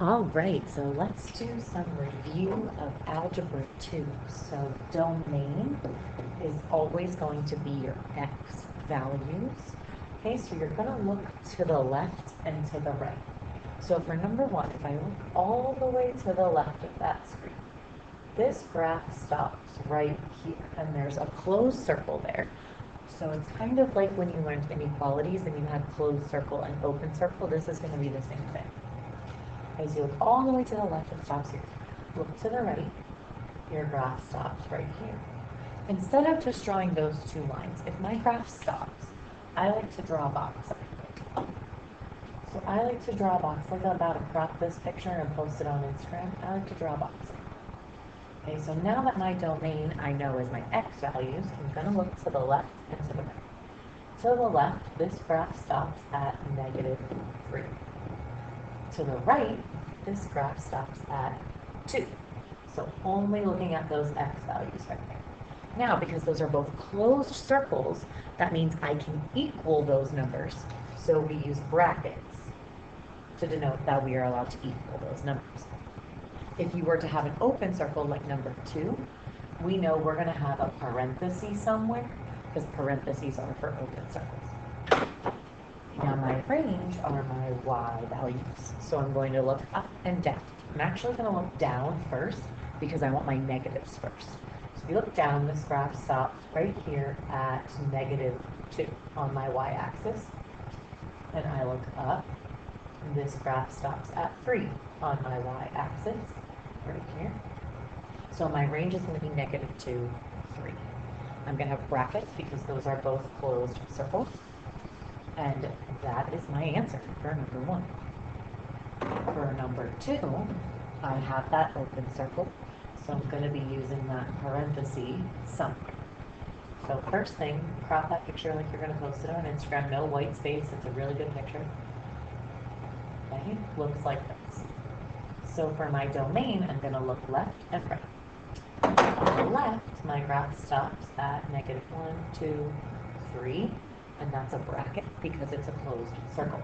All right, so let's do some review of Algebra 2. So domain is always going to be your x values. Okay, so you're going to look to the left and to the right. So for number 1, if I look all the way to the left of that screen, this graph stops right here, and there's a closed circle there. So it's kind of like when you learned inequalities and you had closed circle and open circle. This is going to be the same thing. Okay, so you look all the way to the left, it stops here. Look to the right, your graph stops right here. Instead of just drawing those two lines, if my graph stops, I like to draw a box. So I like to draw a box, like I'm about to crop this picture and post it on Instagram. I like to draw a box. Okay, so now that my domain I know is my x values, I'm going to look to the left and to the right. To the left, this graph stops at -3. To the right, this graph stops at 2. So only looking at those x values right there. Now, because those are both closed circles, that means I can equal those numbers. So we use brackets to denote that we are allowed to equal those numbers. If you were to have an open circle like number 2, we know we're going to have a parenthesis somewhere, because parentheses are for open circles. Now my range are my y values. So I'm going to look up and down. I'm actually going to look down first because I want my negatives first. So if you look down, this graph stops right here at -2 on my y-axis. And I look up, and this graph stops at 3 on my y-axis, right here. So my range is going to be -2, 3. I'm going to have brackets because those are both closed circles. And that is my answer for number 1. For number 2, I have that open circle, so I'm going to be using that parenthesis somewhere. So first thing, crop that picture like you're going to post it on Instagram. No white space, it's a really good picture. Okay, looks like this. So for my domain, I'm going to look left and right. On the left, my graph stops at -1, 2, 3. And that's a bracket because it's a closed circle.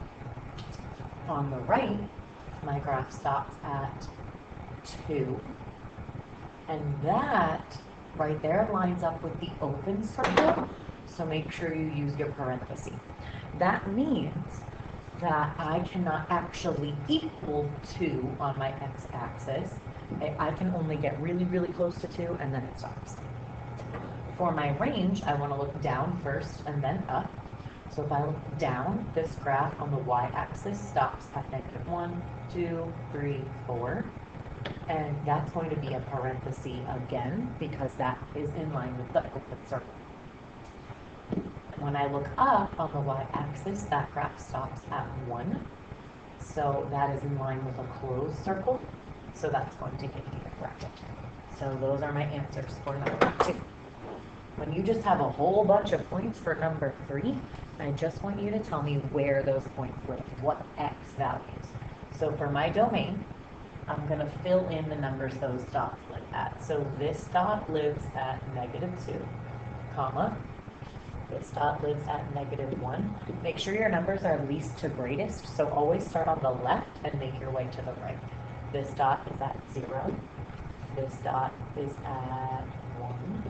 On the right, my graph stops at 2. And that right there lines up with the open circle. So make sure you use your parentheses. That means that I cannot actually equal 2 on my x-axis. I can only get really, really close to 2 and then it stops. For my range, I want to look down first and then up. So if I look down, this graph on the y-axis stops at -1, 2, 3, 4. And that's going to be a parenthesis again because that is in line with the open circle. When I look up on the y-axis, that graph stops at 1. So that is in line with a closed circle. So that's going to give me a bracket. So those are my answers for number 2. When you just have a whole bunch of points for number 3, I just want you to tell me where those points live, what x values. So for my domain, I'm going to fill in the numbers those dots live at. So this dot lives at -2, comma. This dot lives at -1. Make sure your numbers are least to greatest, so always start on the left and make your way to the right. This dot is at 0. This dot is at 1.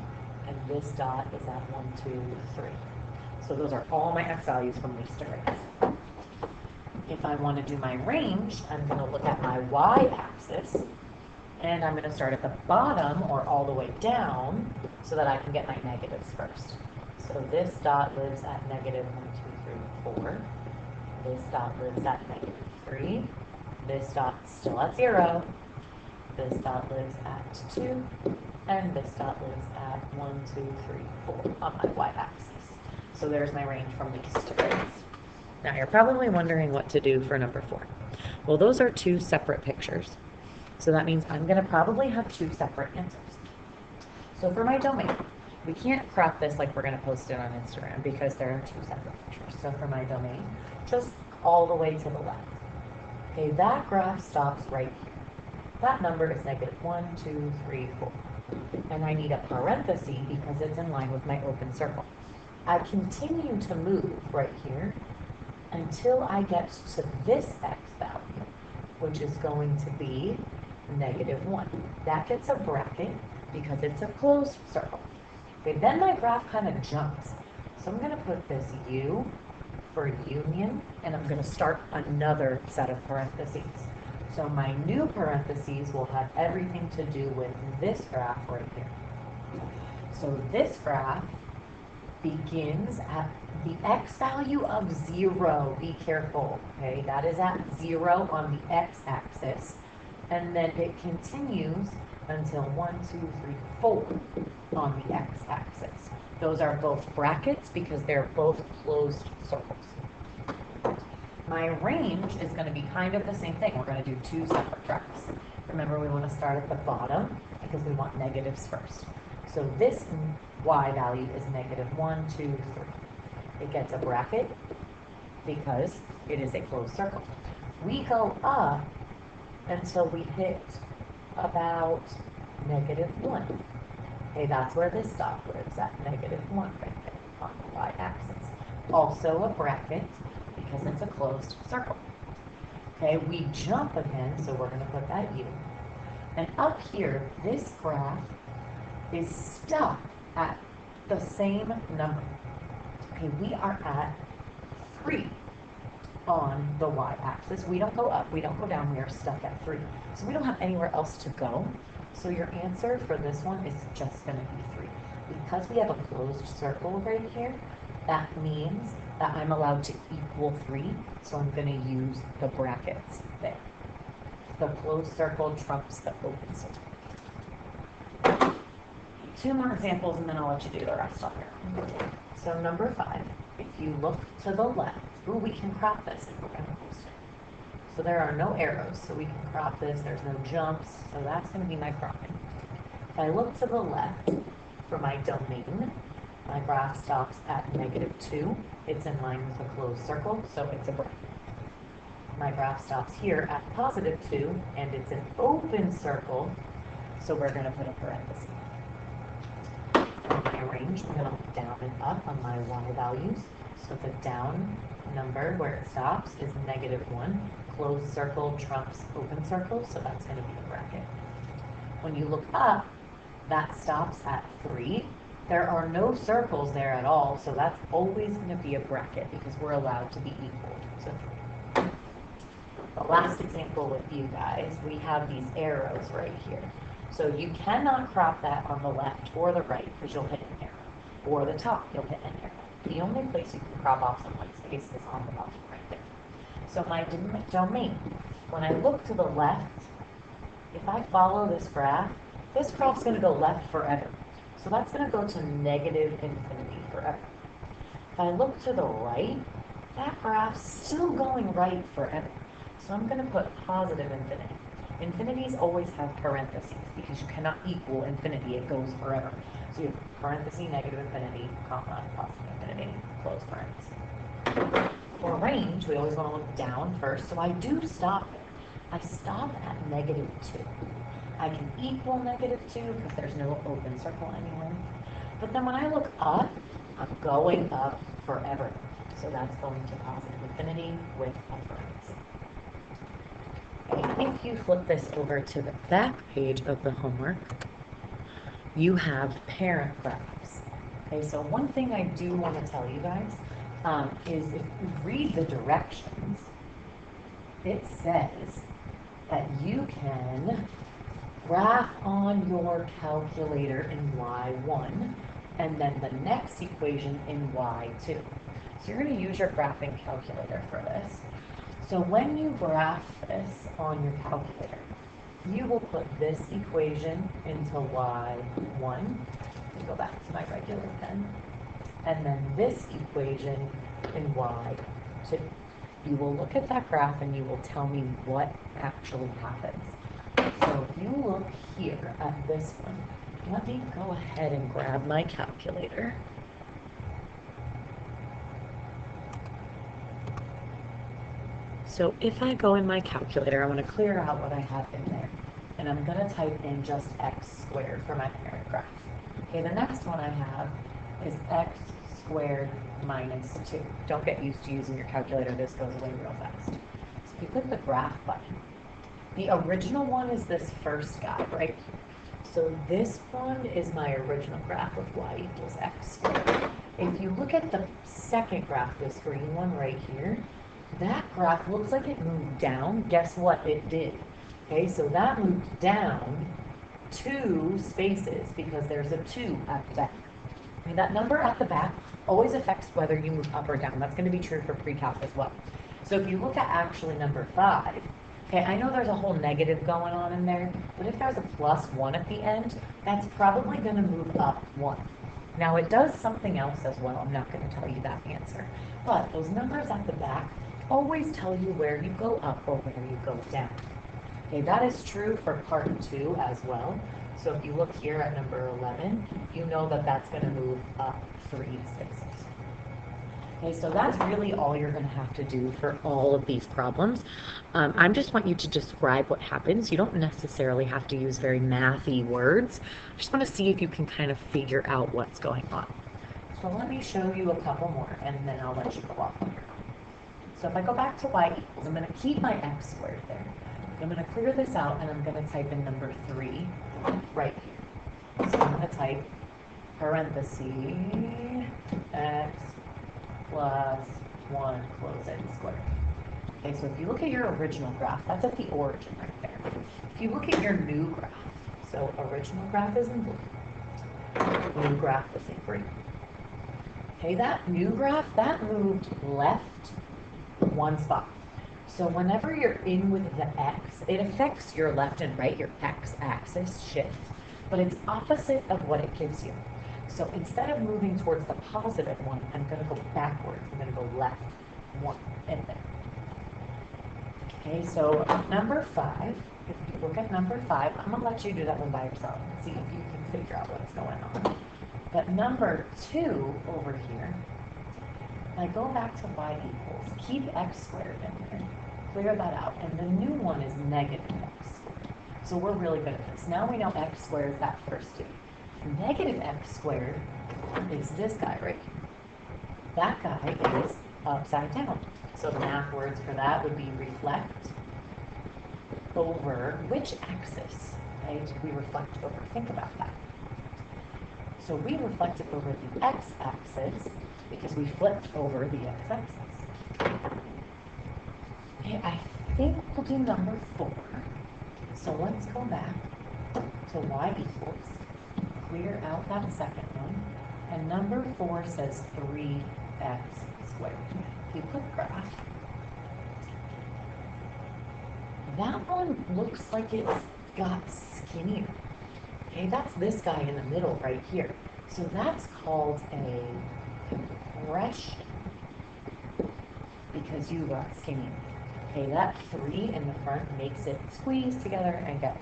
And this dot is at 1, 2, 3. So those are all my x values from least to greatest. If I want to do my range, I'm going to look at my y-axis, and I'm going to start at the bottom or all the way down so that I can get my negatives first. So this dot lives at -1, 2, 3, 4. This dot lives at -3. This dot's still at 0. This dot lives at 2. And this dot lives at 1, 2, 3, 4 on my y-axis. So there's my range from least to greatest. Now you're probably wondering what to do for number 4. Well, those are 2 separate pictures. So that means I'm going to probably have 2 separate answers. So for my domain, we can't crop this like we're going to post it on Instagram because there are 2 separate pictures. So for my domain, just all the way to the left. Okay, that graph stops right here. That number is -1, 2, 3, 4. And I need a parenthesis because it's in line with my open circle. I continue to move right here until I get to this x value. which is going to be -1. That gets a bracket because it's a closed circle. Okay, then my graph kind of jumps. So I'm going to put this U for union, and I'm going to start another set of parentheses. So my new parentheses will have everything to do with this graph right here. So this graph begins at the x value of 0. Be careful, okay? That is at 0 on the x-axis. And then it continues until 1, 2, 3, 4 on the x-axis. Those are both brackets because they're both closed circles. My range is going to be kind of the same thing. We're going to do 2 separate graphs. Remember, we want to start at the bottom because we want negatives first. So this y value is -1, 2, 3. It gets a bracket because it is a closed circle. We go up until we hit about -1. Okay, that's where this dot lives, at -1 right there on the y-axis. Also a bracket because it's a closed circle. Okay, we jump again, so we're going to put that U. And up here, this graph is stuck at the same number. Okay, we are at 3 on the y-axis. We don't go up, we don't go down, we are stuck at 3. So we don't have anywhere else to go. So your answer for this one is just going to be 3. Because we have a closed circle right here, that means that I'm allowed to equal 3, so I'm going to use the brackets there. The closed circle trumps the open circle. 2 more examples and then I'll let you do the rest of it. So number 5, if you look to the left, we can crop this if we're going to post it. So there are no arrows, so we can crop this, there's no jumps, so that's going to be my cropping. If I look to the left for my domain, my graph stops at -2. It's in line with a closed circle, so it's a bracket. My graph stops here at +2, and it's an open circle, so we're going to put a parenthesis. For my range, I'm going to look down and up on my y values. So the down number where it stops is -1. Closed circle trumps open circle, so that's going to be the bracket. When you look up, that stops at 3. There are no circles there at all, so that's always going to be a bracket because we're allowed to be equal to 3. The last example with you guys, we have these arrows right here. So you cannot crop that on the left or the right because you'll hit an arrow. Or the top, you'll hit an arrow. The only place you can crop off some white space is on the bottom right there. So my domain, when I look to the left, if I follow this graph's going to go left forever. So that's going to go to -infinity forever. If I look to the right, that graph's still going right forever. So I'm going to put +infinity. Infinities always have parentheses because you cannot equal infinity. It goes forever. So you have parenthesis, -infinity, comma, +infinity, close parenthesis. For range, we always want to look down first. So I do stop there. I stop at -2. I can equal -2 because there's no open circle anywhere. But then when I look up, I'm going up forever. So that's going to +infinity with a parenthesis. Okay, if you flip this over to the back page of the homework, you have parent graphs. Okay, so one thing I do want to tell you guys is if you read the directions, it says that you can graph on your calculator in y1 and then the next equation in y2. So you're going to use your graphing calculator for this. So when you graph this on your calculator, you will put this equation into y1. Let me go back to my regular pen. And then this equation in y2. You will look at that graph and you will tell me what actually happens. So if you look here at this one, let me go ahead and grab my calculator. So if I go in my calculator, I want to clear out what I have in there. And I'm going to type in just x squared for my parent graph. Okay, the next one I have is x squared minus 2. Don't get used to using your calculator. This goes away real fast. So if you click the graph button, The original one is this first guy, right? So this one is my original graph of y equals x squared. If you look at the second graph, this green one right here, that graph looks like it moved down. Guess what? It did. Okay, so that moved down 2 spaces because there's a 2 at the back. And that number at the back always affects whether you move up or down. That's going to be true for pre-calc as well. So if you look at actually number 5, okay, I know there's a whole negative going on in there, but if there's a +1 at the end, that's probably going to move up 1. Now it does something else as well. I'm not going to tell you that answer. But those numbers at the back always tell you where you go up or where you go down. Okay, that is true for part 2 as well. So if you look here at number 11, you know that that's going to move up 3 spaces. Okay, so that's really all you're going to have to do for all of these problems. I just want you to describe what happens. You don't necessarily have to use very mathy words. I just want to see if you can kind of figure out what's going on. So let me show you a couple more, and then I'll let you go off on your own. So if I go back to y equals, I'm going to keep my x squared there. I'm going to clear this out, and I'm going to type in number 3 right here. So I'm going to type parentheses x plus 1 close it squared. Okay, so if you look at your original graph, that's at the origin right there. If you look at your new graph, so original graph is in blue, new graph is in green. Okay, that new graph, that moved left 1 spot. So whenever you're in with the x, it affects your left and right, your x-axis shift, but it's opposite of what it gives you. So instead of moving towards the positive 1, I'm going to go backwards. I'm going to go left 1 in there. Okay, so number 5, if you look at number 5, I'm going to let you do that one by yourself and see if you can figure out what's going on. But number 2 over here, I go back to y equals, keep x squared in there, clear that out, and the new one is negative x squared. So we're really good at this. Now we know x squared is that first 2. Negative x squared is this guy right here. That guy is upside down. So the math words for that would be reflect over which axis, okay, did we reflect over? Think about that. So we reflected over the x-axis because we flipped over the x-axis. Okay, I think we'll do number 4. So let's go back to y equals. Clear out that second one, and number 4 says 3x squared. If you put graph, that one looks like it's got skinnier. Okay, that's this guy in the middle right here. So that's called a compression because you got skinnier. Okay, that 3 in the front makes it squeeze together and get.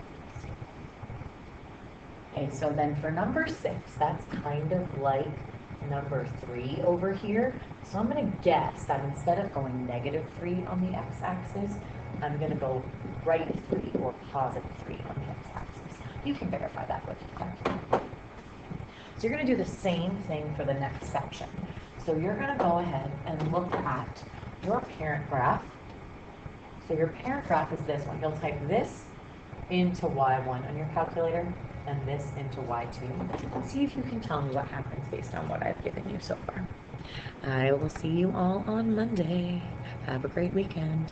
Okay, so then for number 6, that's kind of like number 3 over here. So I'm going to guess that instead of going negative 3 on the x-axis, I'm going to go right 3 or positive 3 on the x-axis. You can verify that with your calculator. So you're going to do the same thing for the next section. So you're going to go ahead and look at your parent graph. So your parent graph is this one. You'll type this into y1 on your calculator and this into y2 and see if you can tell me what happens based on what I've given you so far. I will see you all on Monday. Have a great weekend.